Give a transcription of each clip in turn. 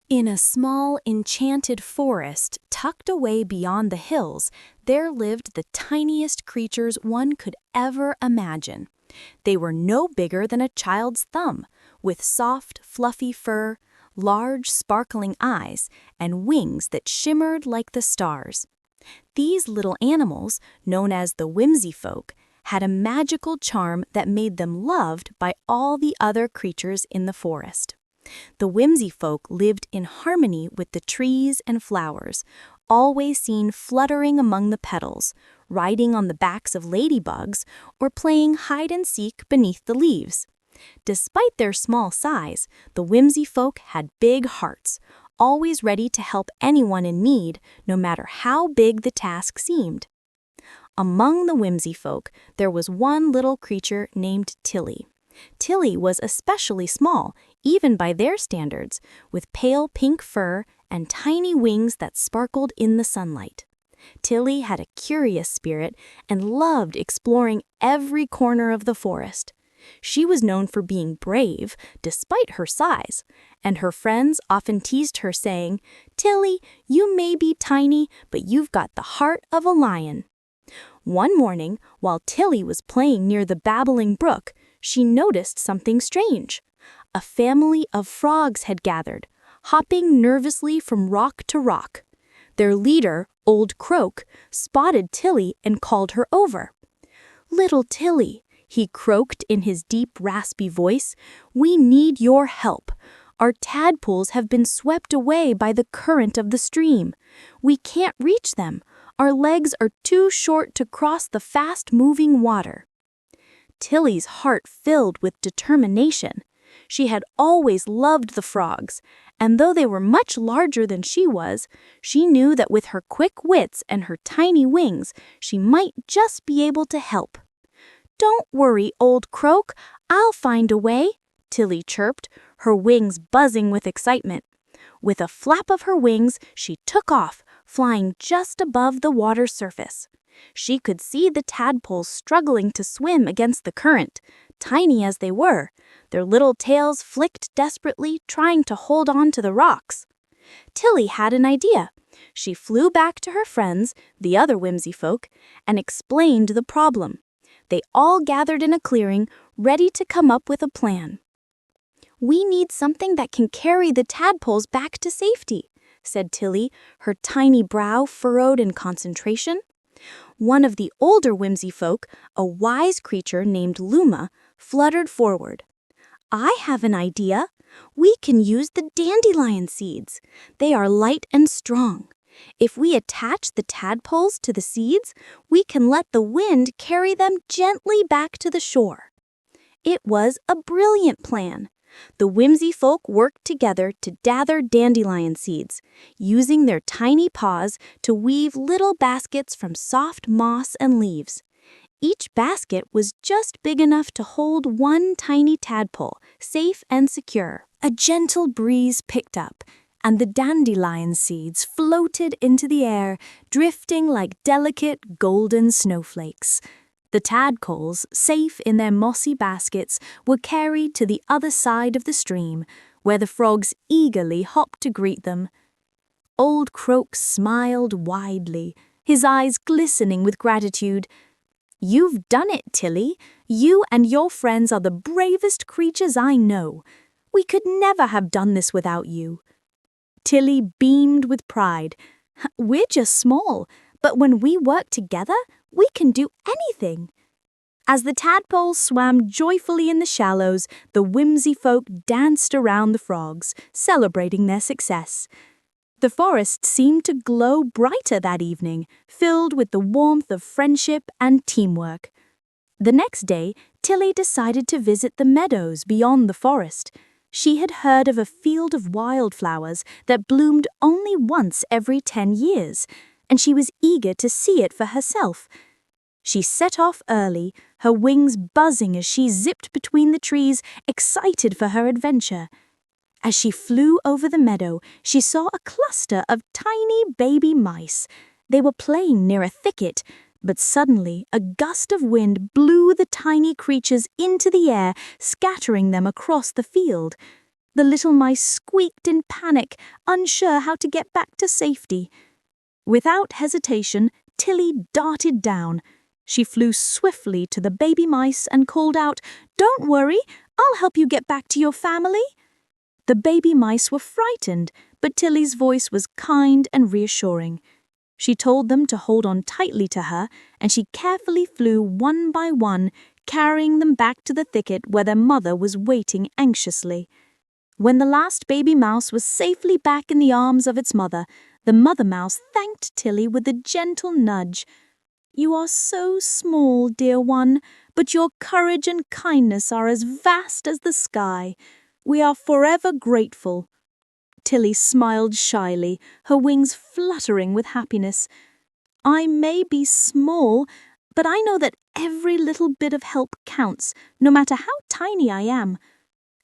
In a small, enchanted forest tucked away beyond the hills, there lived the tiniest creatures one could ever imagine. They were no bigger than a child's thumb, with soft, fluffy fur, large, sparkling eyes, and wings that shimmered like the stars. These little animals, known as the whimsy folk, had a magical charm that made them loved by all the other creatures in the forest. The whimsy folk lived in harmony with the trees and flowers, always seen fluttering among the petals, riding on the backs of ladybugs, or playing hide-and-seek beneath the leaves. Despite their small size, the whimsy folk had big hearts, always ready to help anyone in need, no matter how big the task seemed. Among the whimsy folk, there was one little creature named Tilly. Tilly was especially small, even by their standards, with pale pink fur and tiny wings that sparkled in the sunlight. Tilly had a curious spirit and loved exploring every corner of the forest. She was known for being brave, despite her size, and her friends often teased her saying, "Tilly, you may be tiny, but you've got the heart of a lion." One morning, while Tilly was playing near the babbling brook, she noticed something strange. A family of frogs had gathered, hopping nervously from rock to rock. Their leader, Old Croak, spotted Tilly and called her over. "Little Tilly," he croaked in his deep, raspy voice, "we need your help. Our tadpoles have been swept away by the current of the stream. We can't reach them. Our legs are too short to cross the fast-moving water." Tilly's heart filled with determination. She had always loved the frogs, and though they were much larger than she was, she knew that with her quick wits and her tiny wings, she might just be able to help. "Don't worry, Old Croak, I'll find a way," Tilly chirped, her wings buzzing with excitement. With a flap of her wings, she took off, flying just above the water's surface. She could see the tadpoles struggling to swim against the current. Tiny as they were, their little tails flicked desperately, trying to hold on to the rocks. Tilly had an idea. She flew back to her friends, the other whimsy folk, and explained the problem. They all gathered in a clearing, ready to come up with a plan. "We need something that can carry the tadpoles back to safety," said Tilly, her tiny brow furrowed in concentration. One of the older whimsy folk, a wise creature named Luma, fluttered forward. "I have an idea. We can use the dandelion seeds. They are light and strong. If we attach the tadpoles to the seeds, we can let the wind carry them gently back to the shore." It was a brilliant plan. The whimsy folk worked together to gather dandelion seeds, using their tiny paws to weave little baskets from soft moss and leaves. Each basket was just big enough to hold one tiny tadpole, safe and secure. A gentle breeze picked up, and the dandelion seeds floated into the air, drifting like delicate golden snowflakes. The tadpoles, safe in their mossy baskets, were carried to the other side of the stream, where the frogs eagerly hopped to greet them. Old Croak smiled widely, his eyes glistening with gratitude. "You've done it, Tilly. You and your friends are the bravest creatures I know. We could never have done this without you." Tilly beamed with pride. "We're just small, but when we work together, we can do anything." As the tadpoles swam joyfully in the shallows, the whimsy folk danced around the frogs, celebrating their success. The forest seemed to glow brighter that evening, filled with the warmth of friendship and teamwork. The next day, Tilly decided to visit the meadows beyond the forest. She had heard of a field of wildflowers that bloomed only once every 10 years, and she was eager to see it for herself. She set off early, her wings buzzing as she zipped between the trees, excited for her adventure. As she flew over the meadow, she saw a cluster of tiny baby mice. They were playing near a thicket, but suddenly a gust of wind blew the tiny creatures into the air, scattering them across the field. The little mice squeaked in panic, unsure how to get back to safety. Without hesitation, Tilly darted down. She flew swiftly to the baby mice and called out, "Don't worry, I'll help you get back to your family." The baby mice were frightened, but Tilly's voice was kind and reassuring. She told them to hold on tightly to her, and she carefully flew one by one, carrying them back to the thicket where their mother was waiting anxiously. When the last baby mouse was safely back in the arms of its mother, the mother mouse thanked Tilly with a gentle nudge. "You are so small, dear one, but your courage and kindness are as vast as the sky. We are forever grateful." Tilly smiled shyly, her wings fluttering with happiness. "I may be small, but I know that every little bit of help counts, no matter how tiny I am."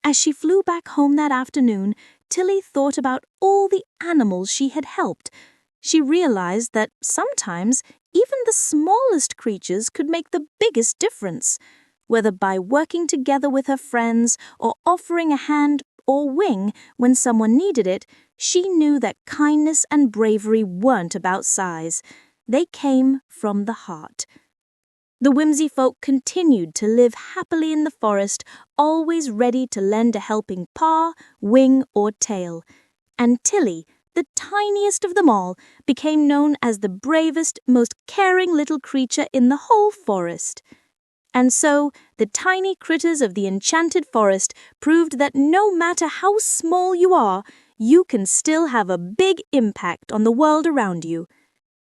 As she flew back home that afternoon, Tilly thought about all the animals she had helped. She realized that sometimes even the smallest creatures could make the biggest difference. Whether by working together with her friends or offering a hand or wing when someone needed it, she knew that kindness and bravery weren't about size. They came from the heart. The whimsy folk continued to live happily in the forest, always ready to lend a helping paw, wing, or tail. And Tilly, the tiniest of them all, became known as the bravest, most caring little creature in the whole forest. And so, the tiny critters of the enchanted forest proved that no matter how small you are, you can still have a big impact on the world around you.